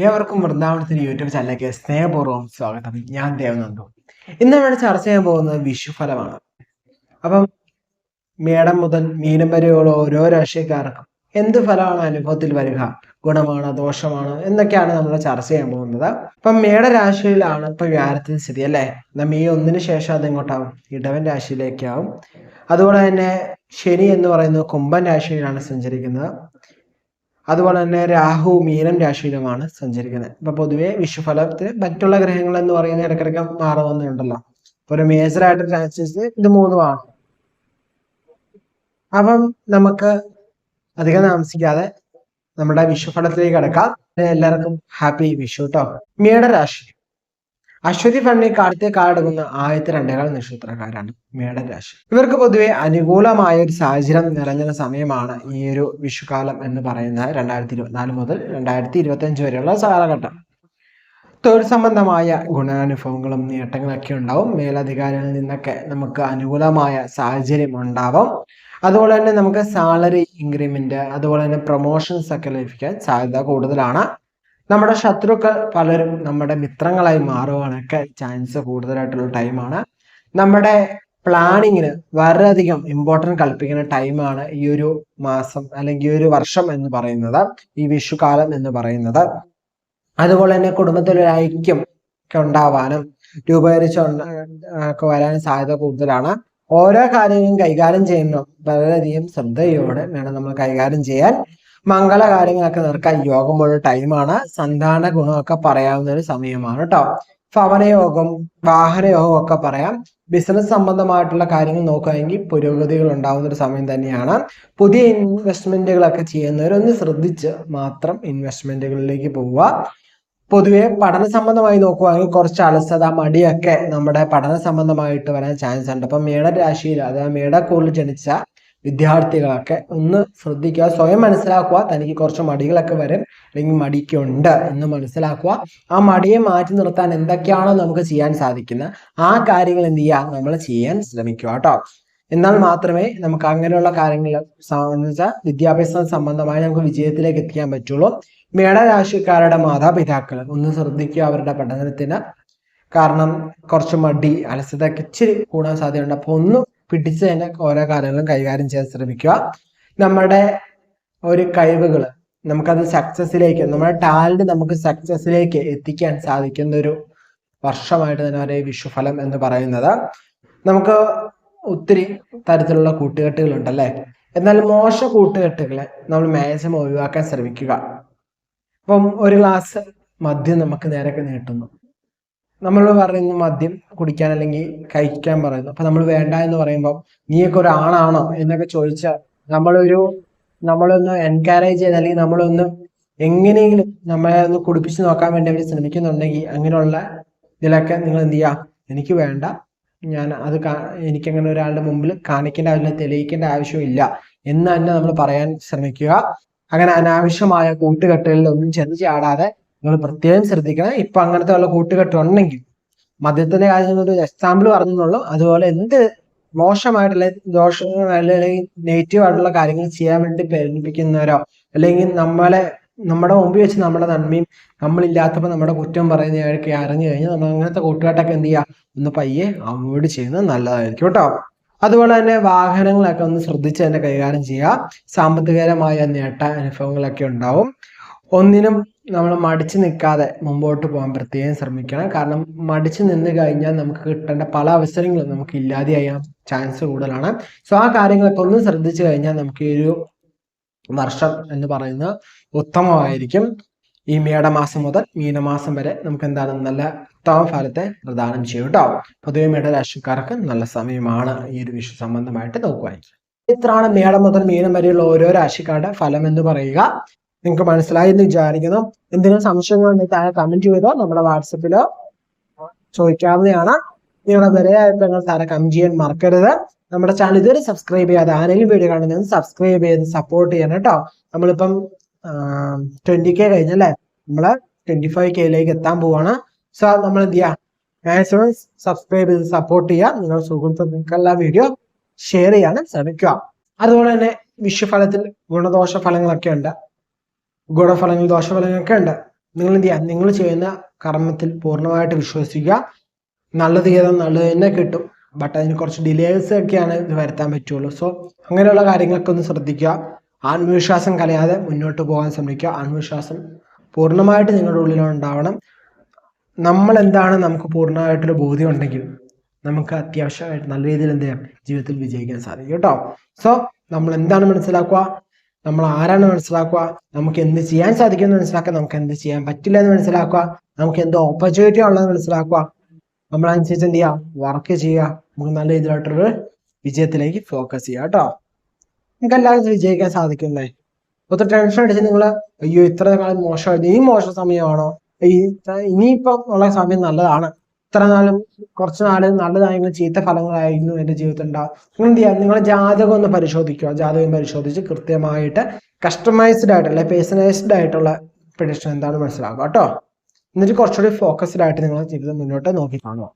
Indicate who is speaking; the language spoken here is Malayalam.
Speaker 1: ഏവർക്കും വൃന്ദാവനത്തിന് യൂട്യൂബ് ചാനലിലേക്ക് സ്നേഹപൂർവ്വം സ്വാഗതം. ഞാൻ ദേവനന്ദു. ഇന്ന് നമ്മൾ ചർച്ച ചെയ്യാൻ പോകുന്നത് വിഷുഫലമാണ്. അപ്പം മേടം മുതൽ മീനം വരെയുള്ള ഓരോ രാശിക്കാർക്കും എന്ത് ഫലമാണ് അനുഭവത്തിൽ വരിക, ഗുണമാണോ ദോഷമാണോ എന്നൊക്കെയാണ് നമ്മൾ ചർച്ച ചെയ്യാൻ പോകുന്നത്. അപ്പം മേടരാശിയിലാണ് ഇപ്പൊ വ്യാഴത്തിന്റെ സ്ഥിതി അല്ലേ. മെയ് 1 ശേഷം അത് എങ്ങോട്ടാവും? ഇടവൻ രാശിയിലേക്കാവും. അതുപോലെ തന്നെ ശനി എന്ന് പറയുന്നത് കുംഭൻ രാശിയിലാണ് സഞ്ചരിക്കുന്നത്. അതുപോലെ തന്നെ രാഹു മീനം രാശിയിലുമാണ് സഞ്ചരിക്കുന്നത്. ഇപ്പൊ പൊതുവെ വിഷുഫലത്തിന് മറ്റുള്ള ഗ്രഹങ്ങൾ എന്ന് പറയുന്നത് ഇടയ്ക്കിടയ്ക്ക് മാറുന്നുണ്ടല്ലോ. ഒരു മേജർ ആയിട്ട് ട്രാൻസിറ്റ് ഇത് മൂന്നുമാണ്. അപ്പം നമുക്ക് അധികം താമസിക്കാതെ നമ്മുടെ വിഷുഫലത്തിലേക്ക് കടക്കാം. എല്ലാവർക്കും ഹാപ്പി വിഷു കേട്ടോ. മേടരാശി അശ്വതി ഫണ്ണി കാർത്തിക കാലടങ്ങുന്ന 12 നക്ഷത്രക്കാരാണ് മേടരാശി. ഇവർക്ക് പൊതുവെ അനുകൂലമായ ഒരു സാഹചര്യം നിറഞ്ഞ സമയമാണ് ഈ ഒരു വിഷുകാലം എന്ന് പറയുന്നത്. 2024 മുതൽ 2025 വരെയുള്ള കാലഘട്ടം. തൊഴിൽ സംബന്ധമായ ഗുണാനുഭവങ്ങളും നേട്ടങ്ങളൊക്കെ ഉണ്ടാവും. മേലധികാരികളിൽ നിന്നൊക്കെ നമുക്ക് അനുകൂലമായ സാഹചര്യം ഉണ്ടാവും. അതുപോലെ തന്നെ നമുക്ക് സാലറി ഇൻക്രിമെന്റ്, അതുപോലെ തന്നെ പ്രൊമോഷൻസ് ഒക്കെ ലഭിക്കാൻ സാധ്യത കൂടുതലാണ്. നമ്മുടെ ശത്രുക്കൾ പലരും നമ്മുടെ മിത്രങ്ങളായി മാറുവാനൊക്കെ ചാൻസ് കൂടുതലായിട്ടുള്ള ടൈമാണ്. നമ്മുടെ പ്ലാനിങ്ങിന് വളരെയധികം ഇമ്പോർട്ടൻറ്റ് കൽപ്പിക്കുന്ന ടൈമാണ് ഈ ഒരു മാസം അല്ലെങ്കിൽ ഈ ഒരു വർഷം എന്ന് പറയുന്നത്, ഈ വിഷുകാലം എന്ന് പറയുന്നത്. അതുപോലെ തന്നെ കുടുംബത്തിലൊരു ഐക്യം ഒക്കെ ഉണ്ടാവാനും രൂപീകരിച്ച് ഒക്കെ വരാനും സാധ്യത കൂടുതലാണ്. ഓരോ കാര്യങ്ങളും കൈകാര്യം ചെയ്യുമ്പോൾ വളരെയധികം ശ്രദ്ധയോടെ വേണം നമ്മൾ കൈകാര്യം ചെയ്യാൻ. മംഗള കാര്യങ്ങളൊക്കെ നടക്കാൻ യോഗമുള്ള ടൈമാണ്. സന്താന ഗുണമൊക്കെ പറയാവുന്ന ഒരു സമയമാണ് കേട്ടോ. ഭവനയോഗം, വാഹനയോഗം ഒക്കെ പറയാം. ബിസിനസ് സംബന്ധമായിട്ടുള്ള കാര്യങ്ങൾ നോക്കുകയാണെങ്കിൽ പുരോഗതികൾ ഉണ്ടാവുന്ന ഒരു സമയം തന്നെയാണ്. പുതിയ ഇൻവെസ്റ്റ്മെന്റുകളൊക്കെ ചെയ്യുന്നവരൊന്ന് ശ്രദ്ധിച്ച് മാത്രം ഇൻവെസ്റ്റ്മെന്റുകളിലേക്ക് പോവുക. പൊതുവെ പഠന സംബന്ധമായി നോക്കുകയാണെങ്കിൽ കുറച്ച് അലസത, മടിയൊക്കെ നമ്മുടെ പഠന സംബന്ധമായിട്ട് വരാൻ ചാൻസ് ഉണ്ട്. അപ്പം മേടരാശിയിൽ അതായത് മേടക്കൂറിൽ ജനിച്ച വിദ്യാർത്ഥികളൊക്കെ ഒന്ന് ശ്രദ്ധിക്കുക, സ്വയം മനസ്സിലാക്കുക. തനിക്ക് കുറച്ച് മടികളൊക്കെ വരും അല്ലെങ്കിൽ മടിക്കുണ്ട് എന്ന് മനസ്സിലാക്കുക. ആ മടിയെ മാറ്റി നിർത്താൻ എന്തൊക്കെയാണോ നമുക്ക് ചെയ്യാൻ സാധിക്കുന്നത് ആ കാര്യങ്ങൾ എന്ത് ചെയ്യുക, നമ്മൾ ചെയ്യാൻ ശ്രമിക്കുക കേട്ടോ. എന്നാൽ മാത്രമേ നമുക്ക് അങ്ങനെയുള്ള കാര്യങ്ങൾ വിദ്യാഭ്യാസ സംബന്ധമായി നമുക്ക് വിജയത്തിലേക്ക് എത്തിക്കാൻ പറ്റുള്ളൂ. മേടരാശിക്കാരുടെ മാതാപിതാക്കൾ ഒന്ന് ശ്രദ്ധിക്കുക അവരുടെ പഠനത്തിന്. കാരണം കുറച്ച് മടി, അലസതയൊക്കെ ഇച്ചിരി കൂടാൻ സാധ്യതയുണ്ട്. അപ്പൊ ഒന്ന് പിടിച്ച് തന്നെ ഓരോ കാര്യങ്ങളും കൈകാര്യം ചെയ്യാൻ ശ്രമിക്കുക. നമ്മുടെ ഒരു കഴിവുകൾ നമുക്കത് സക്സസിലേക്ക്, നമ്മുടെ ടാലന്റ് നമുക്ക് സക്സസിലേക്ക് എത്തിക്കാൻ സാധിക്കുന്ന ഒരു വർഷമായിട്ട് തന്നെ ഒരു വിഷുഫലം എന്ന് പറയുന്നത്. നമുക്ക് ഒത്തിരി തരത്തിലുള്ള കൂട്ടുകെട്ടുകൾ ഉണ്ടല്ലേ. എന്നാൽ മോശ കൂട്ടുകെട്ടുകളെ നമ്മൾ മാക്സിമം ഒഴിവാക്കാൻ ശ്രമിക്കുക. ഇപ്പം ഒരു ഗ്ലാസ് മദ്യം നമുക്ക് നേരൊക്കെ നീട്ടുന്നു, നമ്മൾ പറയുന്നു മദ്യം കുടിക്കാൻ അല്ലെങ്കിൽ കഴിക്കാൻ പറയുന്നു. അപ്പൊ നമ്മൾ വേണ്ട എന്ന് പറയുമ്പോൾ നീയൊക്കെ ഒരു ആണാണോ എന്നൊക്കെ ചോദിച്ചാൽ നമ്മളൊന്ന് എൻകറേജ് ചെയ്ത് അല്ലെങ്കിൽ നമ്മളൊന്ന് എങ്ങനെയെങ്കിലും നമ്മളെ ഒന്ന് കുടിപ്പിച്ച് നോക്കാൻ വേണ്ടി അവർ ശ്രമിക്കുന്നുണ്ടെങ്കിൽ അങ്ങനെയുള്ള ഇതിലൊക്കെ നിങ്ങൾ എന്ത് ചെയ്യുക, എനിക്ക് വേണ്ട, ഞാൻ അത് എനിക്കങ്ങനെ ഒരാളുടെ മുമ്പിൽ കാണിക്കേണ്ട ആവശ്യം, തെളിയിക്കേണ്ട ആവശ്യമില്ല എന്ന് തന്നെ നമ്മൾ പറയാൻ ശ്രമിക്കുക. അങ്ങനെ അനാവശ്യമായ കൂട്ടുകെട്ടുകളിൽ ഒന്നും ചെന്ന് ചാടാതെ നിങ്ങൾ പ്രത്യേകം ശ്രദ്ധിക്കണം. ഇപ്പൊ അങ്ങനത്തെ ഉള്ള കൂട്ടുകെട്ടുണ്ടെങ്കിൽ, മദ്യത്തിന്റെ കാര്യം ഒരു എക്സാമ്പിൾ പറഞ്ഞെന്നുള്ളൂ, അതുപോലെ എന്ത് മോശമായിട്ടുള്ള അല്ലെങ്കിൽ നെഗറ്റീവ് ആയിട്ടുള്ള കാര്യങ്ങൾ ചെയ്യാൻ വേണ്ടി പ്രേരിപ്പിക്കുന്നവരോ അല്ലെങ്കിൽ നമ്മുടെ മുമ്പിൽ വെച്ച് നമ്മുടെ നന്മയും നമ്മളില്ലാത്തപ്പോൾ നമ്മുടെ കുറ്റം പറയുന്നവരൊക്കെ അറിഞ്ഞു കഴിഞ്ഞാൽ നമ്മൾ അങ്ങനത്തെ കൂട്ടുകെട്ടൊക്കെ എന്ത് ചെയ്യുക, ഒന്ന് പയ്യെ അവോയ്ഡ് ചെയ്യുന്നത് നല്ലതായിരിക്കും കേട്ടോ. അതുപോലെ തന്നെ വാഹനങ്ങളൊക്കെ ഒന്ന് ശ്രദ്ധിച്ച് തന്നെ കൈകാര്യം ചെയ്യുക. സാമ്പത്തികപരമായ നേട്ട അനുഭവങ്ങളൊക്കെ ഉണ്ടാവും. ഒന്നിനും നമ്മൾ മടിച്ചു നിൽക്കാതെ മുമ്പോട്ട് പോകാൻ പ്രത്യേകം ശ്രമിക്കണം. കാരണം മടിച്ചു നിന്ന് കഴിഞ്ഞാൽ നമുക്ക് കിട്ടേണ്ട പല അവസരങ്ങളും നമുക്ക് ഇല്ലാതെയാകാൻ ചാൻസ് കൂടുതലാണ്. സോ ആ കാര്യങ്ങളൊക്കെ ഒന്ന് ശ്രദ്ധിച്ചു കഴിഞ്ഞാൽ നമുക്ക് ഈ ഒരു വർഷം എന്ന് പറയുന്നത് ഉത്തമമായിരിക്കും. ഈ മേടമാസം മുതൽ മീനമാസം വരെ നമുക്ക് എന്താണ് നല്ല ഉത്തമ ഫലത്തെ പ്രദാനം ചെയ്യും കേട്ടോ. പൊതുവെ മേടരാശിക്കാർക്ക് നല്ല സമയമാണ് ഈ ഒരു വിഷു സംബന്ധമായിട്ട് നോക്കുവാണെങ്കിൽ. ഇത്രയാണ് മേടം മുതൽ മീനം വരെയുള്ള ഓരോ രാശിക്കാരുടെ ഫലം എന്ന് പറയുക. നിങ്ങൾക്ക് മനസ്സിലായി എന്ന് വിചാരിക്കുന്നു. എന്തെങ്കിലും സംശയങ്ങളുണ്ടെങ്കിൽ താഴെ കമന്റ് ചെയ്തോ നമ്മുടെ വാട്സപ്പിലോ ചോദിക്കാവുന്നതാണ്. നിങ്ങളുടെ വിലയായിട്ട് താഴെ കമന്റ് ചെയ്യാൻ മറക്കരുത്. നമ്മുടെ ചാനൽ ഇതുവരെ സബ്സ്ക്രൈബ് ചെയ്യാതെ ആരെങ്കിലും വീഡിയോ കാണുന്നത് സബ്സ്ക്രൈബ് ചെയ്ത് സപ്പോർട്ട് ചെയ്യണം കേട്ടോ. നമ്മളിപ്പം 20K കഴിഞ്ഞല്ലേ, നമ്മള് 25Kയിലേക്ക് എത്താൻ പോവാണ്. സോ നമ്മൾ എന്ത് ചെയ്യുക, മാക്സിമം സബ്സ്ക്രൈബ് ചെയ്ത് സപ്പോർട്ട് ചെയ്യുക. നിങ്ങളുടെ സുഹൃത്തുക്കൾക്കെല്ലാം വീഡിയോ ഷെയർ ചെയ്യാനും ശ്രമിക്കുക. അതുപോലെ തന്നെ വിഷുഫലത്തിൽ ഗുണദോഷ ഫലങ്ങളൊക്കെ ഉണ്ട്, ഗുണഫലങ്ങൾ ദോഷഫലങ്ങളൊക്കെ ഉണ്ട്. നിങ്ങൾ എന്ത് ചെയ്യുക, നിങ്ങൾ ചെയ്യുന്ന കർമ്മത്തിൽ പൂർണ്ണമായിട്ട് വിശ്വസിക്കുക. നല്ലത് ചെയ്താൽ നല്ലത് തന്നെ കിട്ടും. ബട്ട് അതിന് കുറച്ച് ഡിലേസ് ഒക്കെയാണ് ഇത് വരുത്താൻ പറ്റുള്ളൂ. സോ അങ്ങനെയുള്ള കാര്യങ്ങളൊക്കെ ഒന്ന് ശ്രദ്ധിക്കുക. ആത്മവിശ്വാസം കലയാതെ മുന്നോട്ട് പോകാൻ ശ്രമിക്കുക. ആത്മവിശ്വാസം പൂർണ്ണമായിട്ട് നിങ്ങളുടെ ഉള്ളിലുണ്ടാവണം. നമ്മൾ എന്താണ് നമുക്ക് പൂർണ്ണമായിട്ടൊരു ബോധ്യം ഉണ്ടെങ്കിൽ നമുക്ക് അത്യാവശ്യമായിട്ട് നല്ല രീതിയിൽ എന്ത് ചെയ്യാം, ജീവിതത്തിൽ വിജയിക്കാൻ സാധിക്കും കേട്ടോ. സോ നമ്മൾ എന്താണ് മനസ്സിലാക്കുക, നമ്മൾ ആരാണ് മനസ്സിലാക്കുക, നമുക്ക് എന്ത് ചെയ്യാൻ സാധിക്കുമെന്ന് മനസ്സിലാക്കുക, നമുക്ക് എന്ത് ചെയ്യാൻ പറ്റില്ല എന്ന് മനസ്സിലാക്കുക, നമുക്ക് എന്ത് ഓപ്പർച്യൂണിറ്റി ഉള്ളതെന്ന് മനസ്സിലാക്കുക. നമ്മളനുസരിച്ച് എന്ത് ചെയ്യുക, വർക്ക് ചെയ്യുക. നമുക്ക് നല്ല രീതിയിലായിട്ടൊരു വിജയത്തിലേക്ക് ഫോക്കസ് ചെയ്യുക കേട്ടോ. നിങ്ങൾക്ക് എല്ലാവരും വിജയിക്കാൻ സാധിക്കുന്നേ. ഒത്തിരി ടെൻഷൻ അടിച്ച് നിങ്ങൾ അയ്യോ ഇത്ര കാലം മോശമായിരുന്നു, ഇനി മോശം സമയമാണോ, ഇനിയിപ്പം ഉള്ള സമയം നല്ലതാണ്, ഇത്ര നാളും കുറച്ച് നാൾ നല്ലതായെങ്കിലും ചീത്ത ഫലങ്ങളായിരുന്നു എൻ്റെ ജീവിതത്തിൽ ഉണ്ടാവും. നിങ്ങൾ എന്ത് ചെയ്യുക, നിങ്ങളുടെ ജാതകം ഒന്ന് പരിശോധിക്കുക. ജാതകം പരിശോധിച്ച് കൃത്യമായിട്ട് കസ്റ്റമൈസ്ഡ് ആയിട്ടുള്ള പേഴ്സണലൈസ്ഡ് ആയിട്ടുള്ള പ്രഡിക്ഷൻ എന്താണെന്ന് മനസ്സിലാക്കുക കേട്ടോ. എന്നിട്ട് കുറച്ചുകൂടി ഫോക്കസ്ഡ് ആയിട്ട് നിങ്ങളുടെ ജീവിതം മുന്നോട്ട് നോക്കി കാണുക.